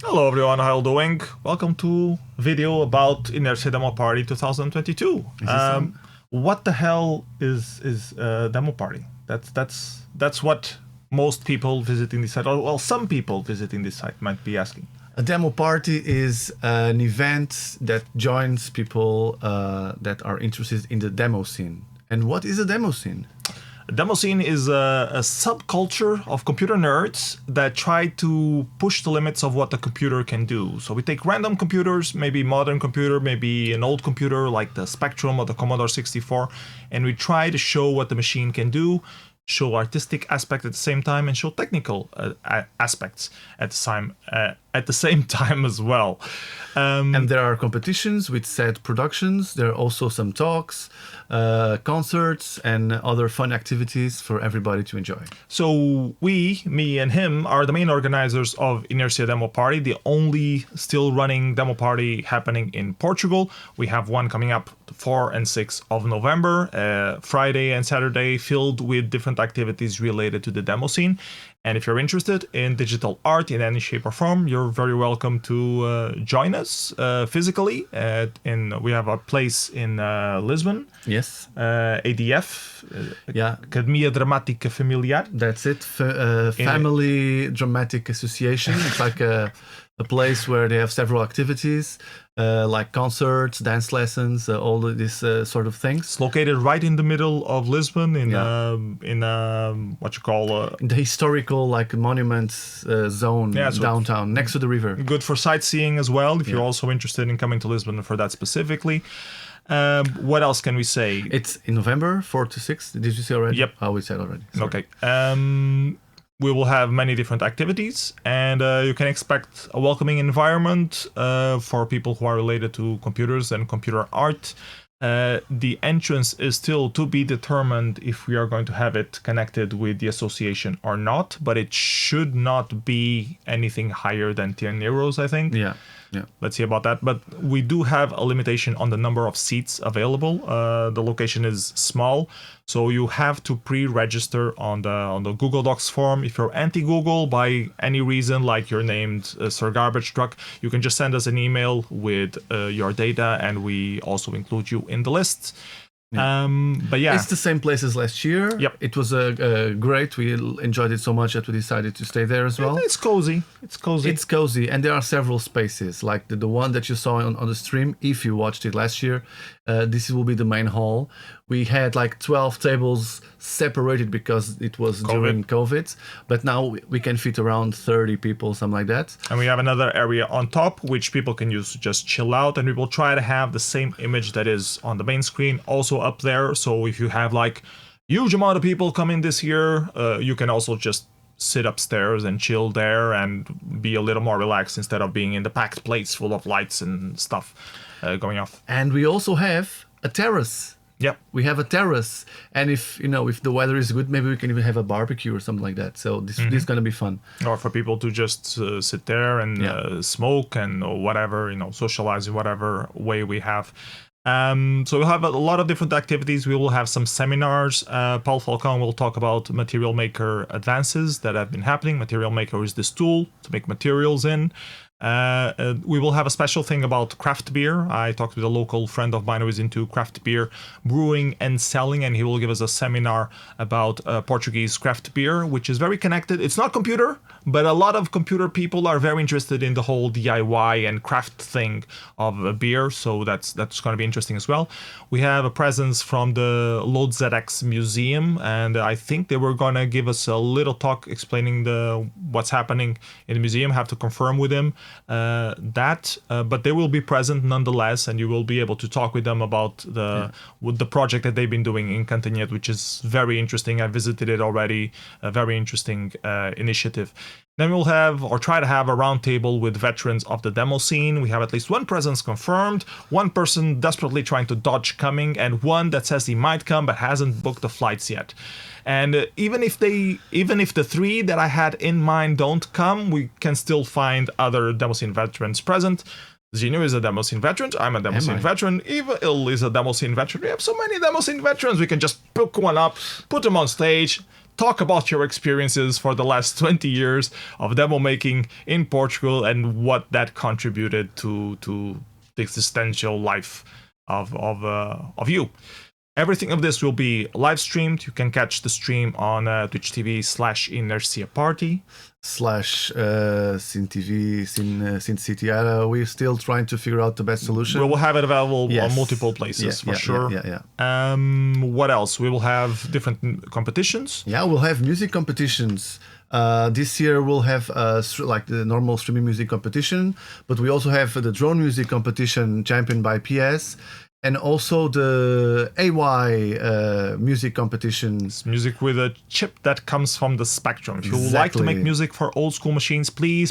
Hello everyone, how are you doing? Welcome to video about Inércia Demoparty 2022. What the hell is Demoparty? That's what most people visiting this site, or well, some people visiting this site might be asking. A demo party is an event that joins people that are interested in the demo scene. And what is a demo scene? Demoscene is a subculture of computer nerds that try to push the limits of what the computer can do. So we take random computers, maybe modern computer, maybe an old computer like the Spectrum or the Commodore 64, and we try to show what the machine can do, show artistic aspect at the same time, and show technical aspects at the same time as well. And there are competitions with set productions. There are also some talks, concerts, and other fun activities for everybody to enjoy. So me and him, are the main organizers of Inércia Demoparty, the only still running demo party happening in Portugal. We have one coming up 4 and 6 of November, Friday and Saturday, filled with different activities related to the demo scene. And if you're interested in digital art in any shape or form, you're very welcome to join us physically. We have a place in Lisbon. Yes. ADF, Yeah. Academia Dramática Familiar. That's it. Family Dramatic Association. It's like a place where they have several activities, like concerts, dance lessons, all of these sort of things. It's located right in the middle of Lisbon, in what you call In the historical like monuments zone downtown, next to the river. good for sightseeing as well. If you're also interested in coming to Lisbon for that specifically. What else can we say? It's in November, 4 to 6. Did you say already? Yep. Oh, we said already. Sorry. Okay. We will have many different activities, and you can expect a welcoming environment for people who are related to computers and computer art. The entrance is still to be determined if we are going to have it connected with the association or not, but it should not be anything higher than 10 euros, I think. Yeah. Let's see about that. But we do have a limitation on the number of seats available. The location is small, so you have to pre-register on the Google Docs form. If you're anti-Google by any reason, like you're named Sir Garbage Truck, you can just send us an email with your data, and we also include you in the list. But yeah, It's the same place as last year. Yep. It was great. We enjoyed it so much that we decided to stay there as well. it's cozy. It's cozy. It's cozy, and there are several spaces, like the one that you saw on the stream. If you watched it last year, this will be the main hall. We had like 12 tables separated because it was during COVID, but now we can fit around 30 people, something like that. And we have another area on top, which people can use to just chill out. And we will try to have the same image that is on the main screen also up there. So if you have like huge amount of people coming this year, you can also just sit upstairs and chill there and be a little more relaxed instead of being in the packed place full of lights and stuff going off. And we also have a terrace. Yep. We have a terrace, and if the weather is good, maybe we can even have a barbecue or something like that. So this is going to be fun. Or for people to just sit there and smoke and whatever, socialize in whatever way we have. So we'll have a lot of different activities. We will have some seminars. Paul Falcon will talk about Material Maker advances that have been happening. Material Maker is this tool to make materials in. We will have a special thing about craft beer. I talked with a local friend of mine who is into craft beer brewing and selling, and he will give us a seminar about Portuguese craft beer, which is very connected. It's not computer, but a lot of computer people are very interested in the whole DIY and craft thing of beer, so that's going to be interesting as well. We have a presence from the Lode ZX Museum, and I think they were going to give us a little talk explaining what's happening in the museum. Have to confirm with him but they will be present nonetheless, and you will be able to talk with them about with the project that they've been doing in Cantanhete, which is very interesting. I visited it already. A very interesting initiative. Then we'll have, or try to have, a roundtable with veterans of the demo scene. We have at least one presence confirmed, one person desperately trying to dodge coming, and one that says he might come but hasn't booked the flights yet. And even if the 3 that I had in mind don't come, we can still find other demo scene veterans present. Zeno is a demo scene veteran. I'm a demo scene veteran. Eva Il is a demo scene veteran. We have so many demo scene veterans. We can just pick one up, put them on stage, talk about your experiences for the last 20 years of demo making in Portugal and what that contributed to the existential life of you. Everything of this will be live streamed. You can catch the stream on Twitch TV/Inércia Party. /Sin TV, Sin City. We're still trying to figure out the best solution. We will have it available on multiple places for sure. What else? We will have different competitions. Yeah, we'll have music competitions. This year we'll have like the normal streaming music competition, but we also have the drone music competition championed by PS. And also the AY music competitions. Music with a chip that comes from the Spectrum. If you would like to make music for old school machines, please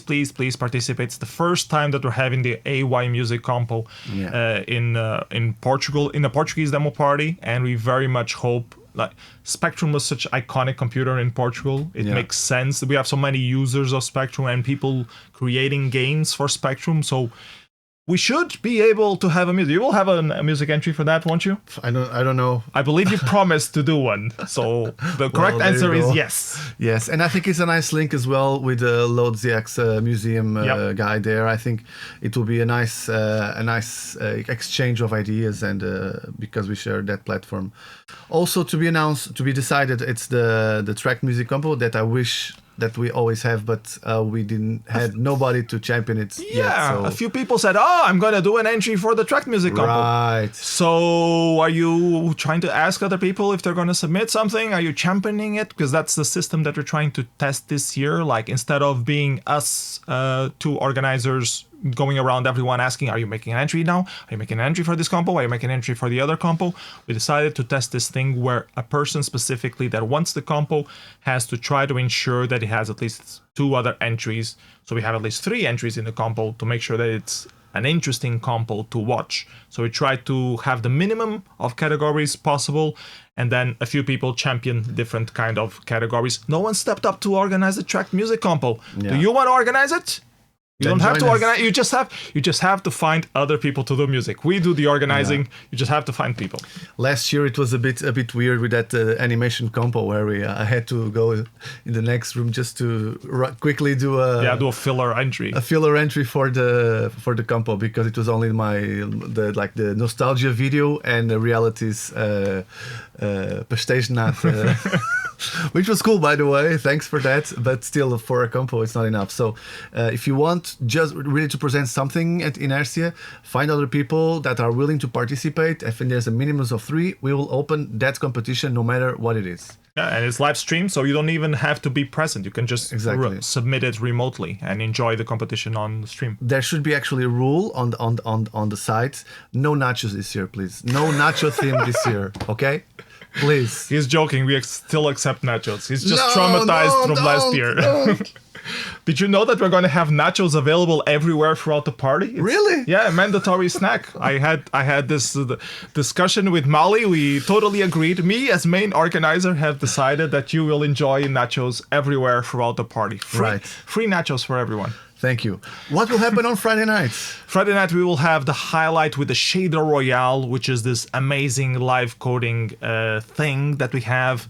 participate. It's the first time that we're having the AY music compo in Portugal, in the Portuguese demo party, and we very much hope. Like Spectrum was such an iconic computer in Portugal. It makes sense. We have so many users of Spectrum and people creating games for Spectrum. So we should be able to have a music. You will have a music entry for that, won't you? I don't know. I believe you promised to do one. So the correct answer is yes. Yes, and I think it's a nice link as well with the Load ZX museum guy there. I think it will be a nice exchange of ideas, and because we share that platform. Also to be announced, to be decided, it's the track music compo that I wish that we always have, but we had nobody to champion it yet. So. A few people said, I'm going to do an entry for the track music compo. Right. So are you trying to ask other people if they're going to submit something? Are you championing it? Because that's the system that we're trying to test this year. Like, instead of being us two organizers going around everyone asking, are you making an entry now? Are you making an entry for this compo? Are you making an entry for the other compo? We decided to test this thing where a person specifically that wants the compo has to try to ensure that he has at least 2 other entries. So we have at least 3 entries in the compo to make sure that it's an interesting compo to watch. So we try to have the minimum of categories possible, and then a few people champion different kind of categories. No one stepped up to organize a track music compo. Do you want to organize it? You don't have to organize. You just have to find other people to do music. We do the organizing. You just have to find people. Last year it was a bit weird with that animation compo where I had to go in the next room just to quickly do a filler entry. A filler entry for the compo, because it was only the nostalgia video and the realities which was cool, by the way. Thanks for that. But still, for a compo, it's not enough. So if you want just really to present something at Inércia, find other people that are willing to participate. If there's a minimum of 3, we will open that competition no matter what it is. Yeah, and it's live streamed, so you don't even have to be present. You can just submit it remotely and enjoy the competition on the stream. There should be actually a rule on the site. No nachos this year, please. No nacho theme this year, okay? Please. He's joking. We still accept nachos. He's just traumatized from last year. Did you know that we're going to have nachos available everywhere throughout the party? Really? Yeah, mandatory snack. I had this discussion with Molly. We totally agreed. Me, as main organizer, have decided that you will enjoy nachos everywhere throughout the party. Free nachos for everyone. Thank you. What will happen on Friday night? Friday night we will have the highlight with the Shader Royale, which is this amazing live coding thing that we have.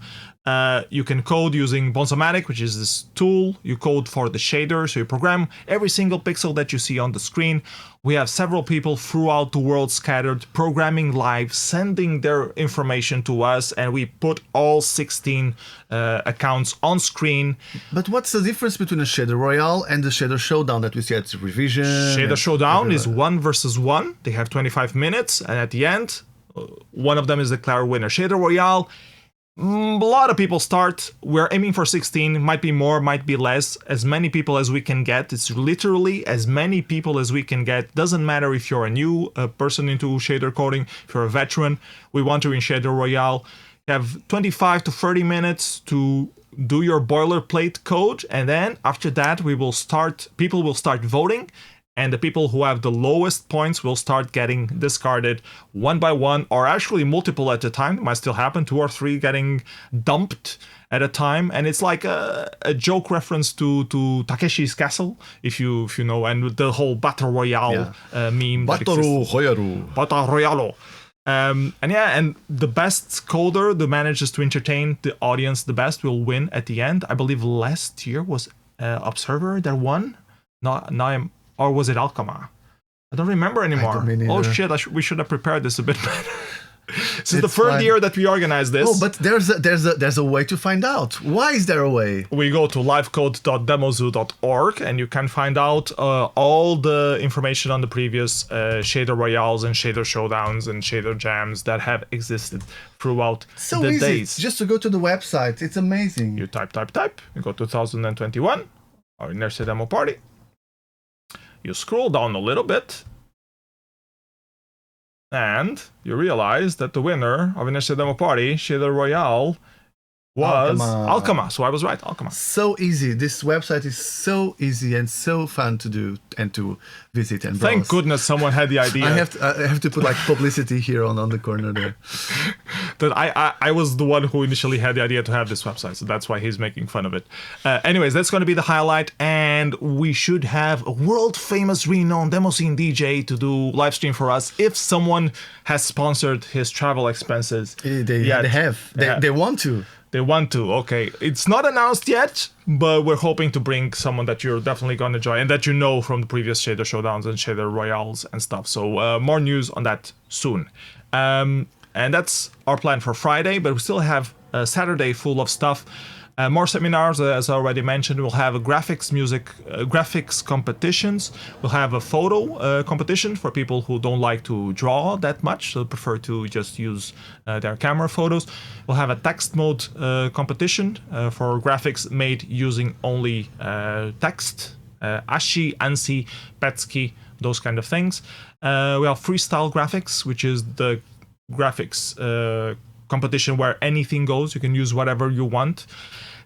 You can code using Bonzomatic, which is this tool. You code for the shader, so you program every single pixel that you see on the screen. We have several people throughout the world scattered, programming live, sending their information to us, and we put all 16 accounts on screen. But what's the difference between a Shader Royale and the Shader Showdown that we see at Revision? Shader Showdown is 1 versus 1. They have 25 minutes, and at the end, one of them is declared winner. Shader Royale, a lot of people start. We're aiming for 16. Might be more, might be less. As many people as we can get. It's literally as many people as we can get. Doesn't matter if you're a new person into shader coding, if you're a veteran. We want you in Shader Royale. You have 25 to 30 minutes to do your boilerplate code, and then after that people will start voting. And the people who have the lowest points will start getting discarded one by one, or actually multiple at a time. It might still happen, 2 or 3 getting dumped at a time. And it's like a joke reference to Takeshi's Castle, if you know, and the whole Battle Royale meme. Battle Royale. Battle Royale. And the best coder that manages to entertain the audience the best will win at the end. I believe last year was Observer that won. Or was it Alchema? I don't remember anymore. Oh shit! We should have prepared this a bit better. This is the third year that we organize this. Oh, but there's a way to find out. Why is there a way? We go to livecode.demozoo.org and you can find out all the information on the previous shader royales and shader showdowns and shader jams that have existed throughout the days. Just to go to the website. It's amazing. You type. You go to 2021 or Inércia Demoparty. You scroll down a little bit. And you realize that the winner of Inércia Demoparty, Shader Royale, was Alchema. So I was right, Alchema. So easy. This website is so easy and so fun to do and to visit and browse. Thank goodness someone had the idea. I have to put like publicity here on the corner there. That I was the one who initially had the idea to have this website, so that's why he's making fun of it. Anyways, that's going to be the highlight, and we should have a world-famous, renowned demoscene DJ to do live stream for us if someone has sponsored his travel expenses. They want to. They want to, okay. It's not announced yet, but we're hoping to bring someone that you're definitely going to join and that you know from the previous Shader Showdowns and Shader Royales and stuff. So more news on that soon. And that's our plan for Friday, but we still have Saturday full of stuff. More seminars, as I already mentioned. We'll have a graphics competitions. We'll have a photo competition for people who don't like to draw that much, so prefer to just use their camera photos. We'll have a text mode competition for graphics made using only text, ASCII, ANSI, PETSCI, those kind of things. We have freestyle graphics, which is the graphics competition where anything goes. You can use whatever you want.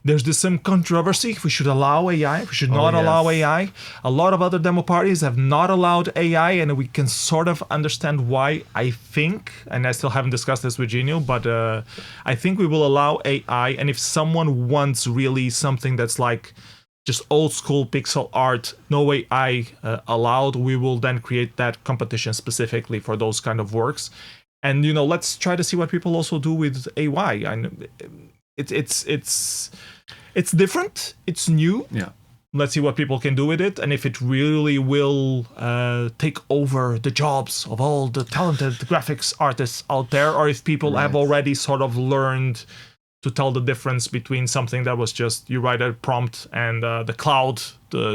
There's some controversy if we should allow AI, if we should not allow AI. A lot of other demo parties have not allowed AI, and we can sort of understand why, I think, and I still haven't discussed this with Genio, but I think we will allow AI, and if someone wants really something that's like just old school pixel art, no AI allowed, we will then create that competition specifically for those kind of works. And, let's try to see what people also do with AI. And it's different. It's new. Yeah. Let's see what people can do with it, and if it really will take over the jobs of all the talented graphics artists out there, or if people have already sort of learned to tell the difference between something that was just you write a prompt and the cloud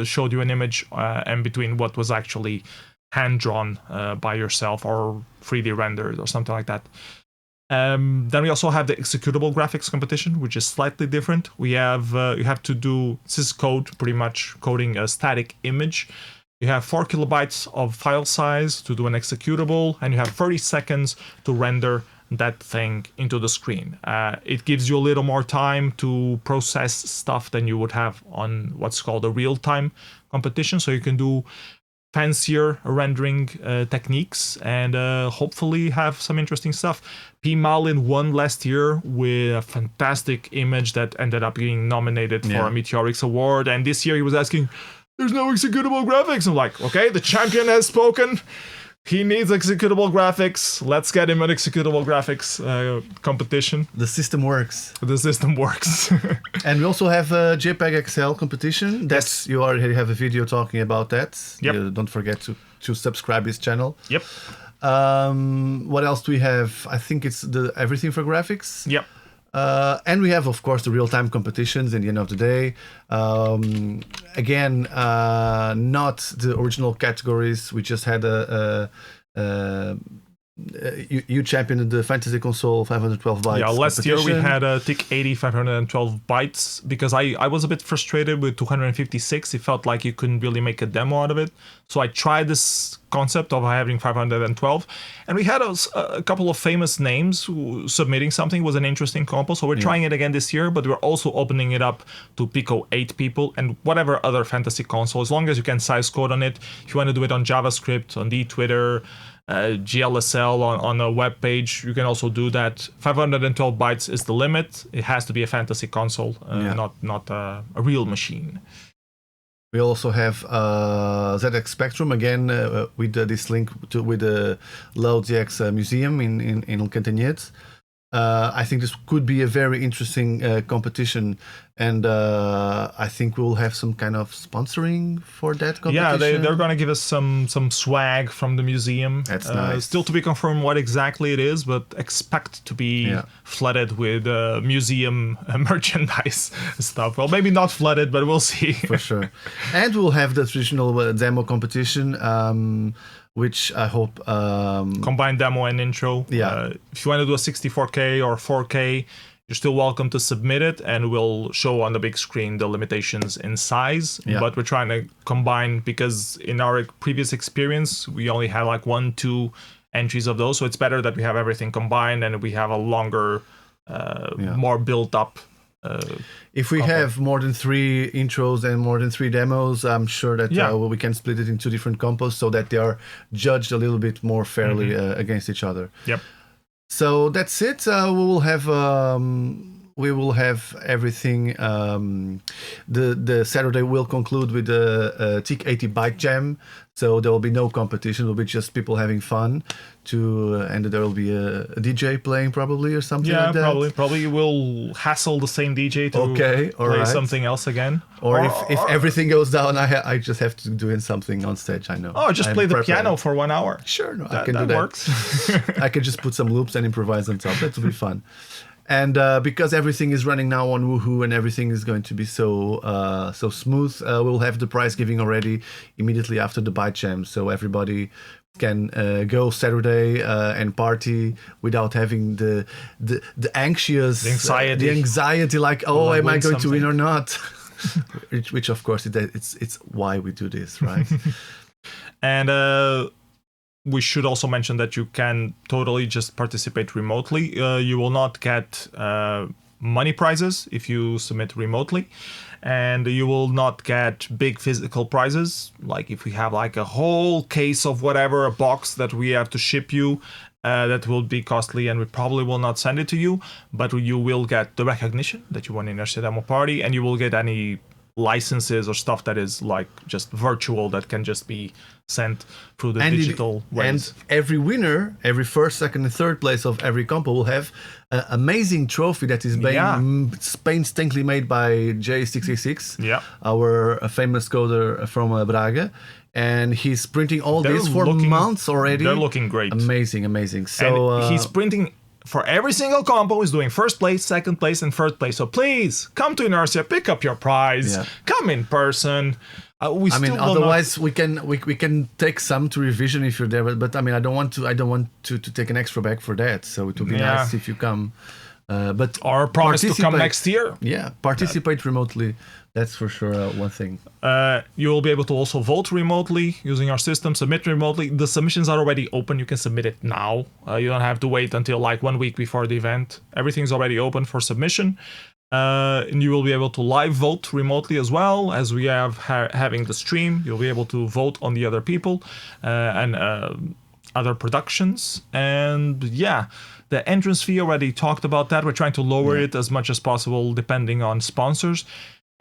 showed you an image, and between what was actually hand-drawn by yourself or 3D rendered or something like that. Then we also have the executable graphics competition, which is slightly different. We have you have to do, this is code, pretty much coding a static image. You have 4 kilobytes of file size to do an executable, and you have 30 seconds to render that thing into the screen. It gives you a little more time to process stuff than you would have on what's called a real-time competition, so you can do fancier rendering techniques and hopefully have some interesting stuff. P. Malin won last year with a fantastic image that ended up being nominated for a Meteorix Award, and this year he was asking, there's no executable graphics. I'm like, okay, the champion has spoken. He needs executable graphics. Let's get him an executable graphics competition. The system works. The system works. And we also have a JPEG XL competition. That's you already have a video talking about that. Yep. Don't forget to subscribe his channel. Yep. What else do we have? I think it's the Everything for Graphics. Yep. And we have, of course, the real-time competitions in the end of the day. Again, not the original categories. We just had you championed the Fantasy Console 512 bytes. Yeah, last year we had a TIC 80 512 bytes because I was a bit frustrated with 256. It felt like you couldn't really make a demo out of it. So I tried this concept of having 512, and we had a couple of famous names submitting something. It was an interesting compo, so we're trying it again this year, but we're also opening it up to Pico 8 people and whatever other fantasy console, as long as you can size code on it. If you want to do it on JavaScript, on the Twitter, GLSL on a web page, you can also do that. 512 bytes is the limit. It has to be a fantasy console, not a real machine. We also have ZX Spectrum again with this link with the Low ZX Museum in Cantanhete. I think this could be a very interesting competition, and I think we'll have some kind of sponsoring for that competition. Yeah, they're going to give us some swag from the museum. That's nice. Still to be confirmed what exactly it is, but expect to be flooded with museum merchandise stuff. Well, maybe not flooded, but we'll see. For sure. And we'll have the traditional demo competition. Which I hope combined demo and intro. Yeah. If you want to do a 64K or 4K, you're still welcome to submit it, and we'll show on the big screen the limitations in size. Yeah. But we're trying to combine, because in our previous experience we only had like 1-2 entries of those, so it's better that we have everything combined and we have a longer, more built up. If we have more than 3 intros and more than 3 demos, I'm sure that we can split it into different compos so that they are judged a little bit more fairly against each other. Yep. So that's it. We will have everything. The Saturday will conclude with the TIC 80 Bike Jam. So there will be no competition. It will be just people having fun. And there will be a DJ playing probably or something like that. Yeah, probably we'll hassle the same DJ to play something else again. Or if everything goes down, I just have to do something on stage. I know. Oh, just play the piano for 1 hour. Sure, I can do that. Works. I can just put some loops and improvise on top. That will be fun. And because everything is running now on Woohoo and everything is going to be so smooth, we'll have the prize giving already immediately after the Bike Jam. So everybody can go Saturday and party without having the anxious, the anxiety like, oh, am I going to win or not? which of course it's why we do this, right? And we should also mention that you can totally just participate remotely. You will not get money prizes if you submit remotely, and you will not get big physical prizes. Like if we have like a whole case of whatever, a box that we have to ship you, that will be costly, and we probably will not send it to you, but you will get the recognition that you won Inércia Demoparty, and you will get any licenses or stuff that is like just virtual that can just be sent through the digital ways. And every winner, every first, second, and third place of every compo will have an amazing trophy that is painstakingly made by J666, our famous coder from Braga. And he's printing all this for months already. They're looking great. Amazing. So and he's printing for every single compo. Is doing first place, second place, and third place. So please come to Inércia, pick up your prize. Come in person. Otherwise we can take some to revision if you're there. But I mean, I don't want to take an extra bag for that. So it would be nice if you come. But our promise to come next year. Yeah, participate remotely. That's for sure one thing. You will be able to also vote remotely using our system, submit remotely. The submissions are already open. You can submit it now. You don't have to wait until like 1 week before the event. Everything's already open for submission. And you will be able to live vote remotely as well as we have having the stream. You'll be able to vote on the other people and other productions. And the entrance fee, already talked about that. We're trying to lower it as much as possible depending on sponsors.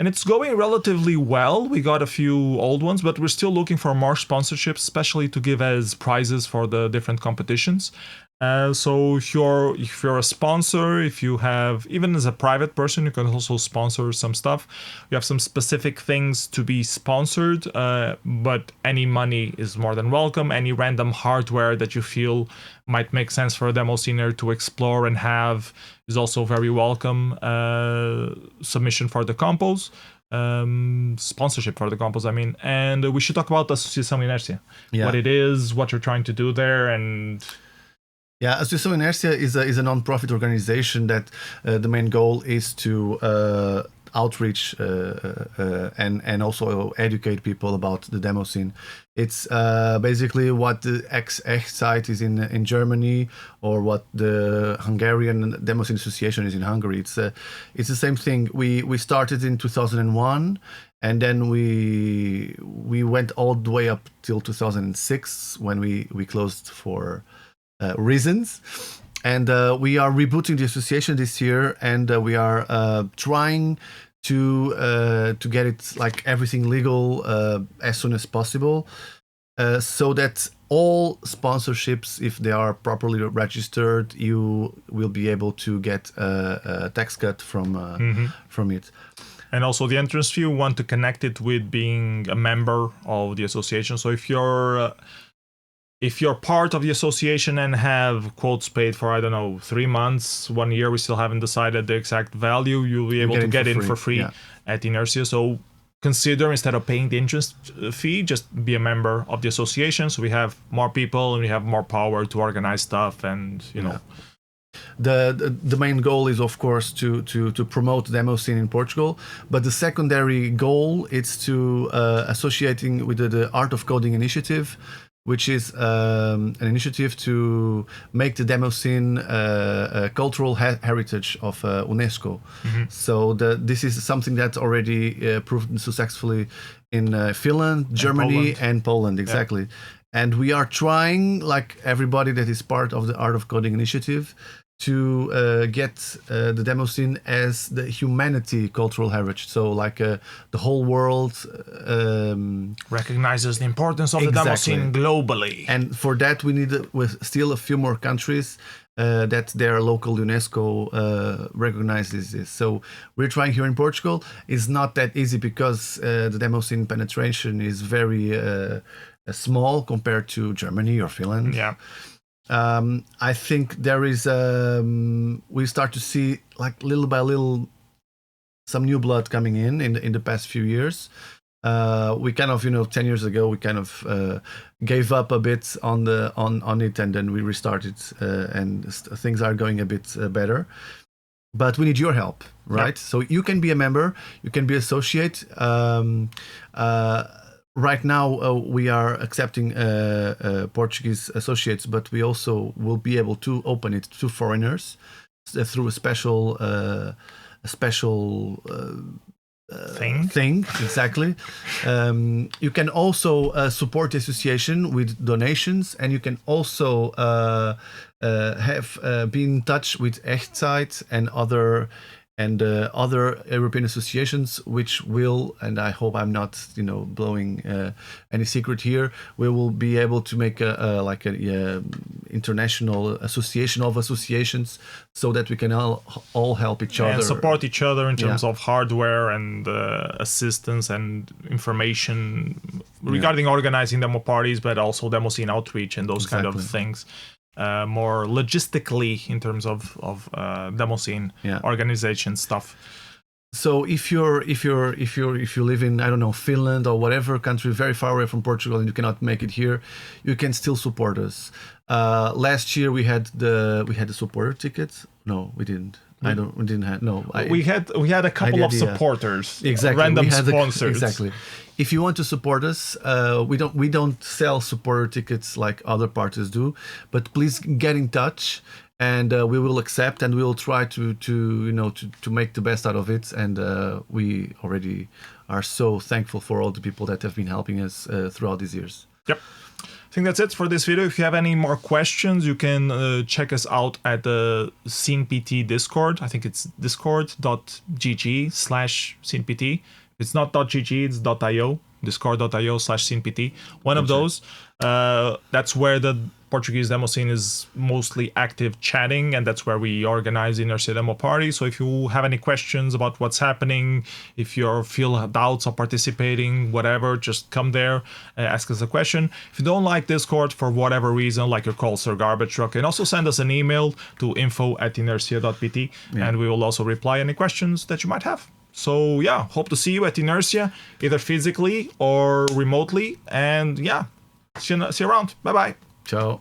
And it's going relatively well. We got a few old ones, but we're still looking for more sponsorships, especially to give as prizes for the different competitions. So if you're a sponsor, if you have, even as a private person, you can also sponsor some stuff. You have some specific things to be sponsored, but any money is more than welcome. Any random hardware that you feel might make sense for a demo scener to explore and have is also very welcome. Submission for the compos, sponsorship for the compos, I mean. And we should talk about the Associação Inércia, what it is, what you're trying to do there, and... Yeah, Associação Inércia is a non-profit organization that the main goal is to outreach and also educate people about the demo scene. It's basically what the Echt site is in Germany, or what the Hungarian Demo Scene Association is in Hungary. It's the same thing. We started in 2001, and then we went all the way up till 2006 when we closed for reasons. And we are rebooting the association this year, and we are trying to get it like everything legal as soon as possible, so that all sponsorships, if they are properly registered, you will be able to get a tax cut from it. And also the entrance fee, we want to connect it with being a member of the association. So if you're part of the association and have quotes paid for, I don't know, 3 months, 1 year, we still haven't decided the exact value, you'll be able to get in for free at Inércia. So consider, instead of paying the entrance fee, just be a member of the association. So we have more people and we have more power to organize stuff, and you know. The main goal is, of course, to promote demo scene in Portugal, but the secondary goal is to associating with the Art of Coding initiative, which is an initiative to make the demo scene a cultural heritage of UNESCO. So this is something that's already proved successfully in Finland, Germany, and Poland. Exactly. And we are trying, like everybody that is part of the Art of Coding initiative, to get the demo scene as the humanity cultural heritage. So like the whole world recognizes the importance of the demo scene globally. And for that we need still a few more countries that their local UNESCO recognizes this. So we're trying here in Portugal. It's not that easy because the demo scene penetration is very small compared to Germany or Finland. Yeah. I think there is we start to see, like, little by little, some new blood coming in the past few years. We kind of, 10 years ago, we kind of gave up a bit on it, and then we restarted, and things are going a bit better. But we need your help, right? Yep. So you can be a member, you can be associate. Right now, we are accepting Portuguese associates, but we also will be able to open it to foreigners through a special thing. Exactly. You can also support the association with donations, and you can also be in touch with Echtzeit and other European associations, which will, and I hope I'm not, blowing any secret here, we will be able to make a international association of associations, so that we can all help each other and support each other in terms of hardware and assistance and information regarding organizing demo parties, but also demo scene outreach and those kind of things. More logistically in terms of demo scene organization stuff. So if you live in, I don't know, Finland or whatever country very far away from Portugal, and you cannot make it here, you can still support us. Last year we had the supporter tickets. No, we didn't. We didn't have. No, we had a couple of supporters, random sponsors. Exactly. If you want to support us, we don't sell supporter tickets like other parties do, but please get in touch, and we will accept, and we will try to make the best out of it. And we already are so thankful for all the people that have been helping us throughout these years. Yep. I think that's it for this video. If you have any more questions, you can check us out at the ScenePT Discord. I think it's discord.gg/ScenePT. It's not .gg, it's .io, discord.io/ScenePT. One of those. That's where the Portuguese demo scene is mostly active chatting, and that's where we organize Inércia Demoparty. So if you have any questions about what's happening, if you feel doubts of participating, whatever, just come there, ask us a question. If you don't like Discord for whatever reason, like your calls or garbage truck, and also send us an email to info@inercia.pt, and we will also reply any questions that you might have. So yeah, hope to see you at Inércia, either physically or remotely, and yeah, see you around. Bye bye. Ciao.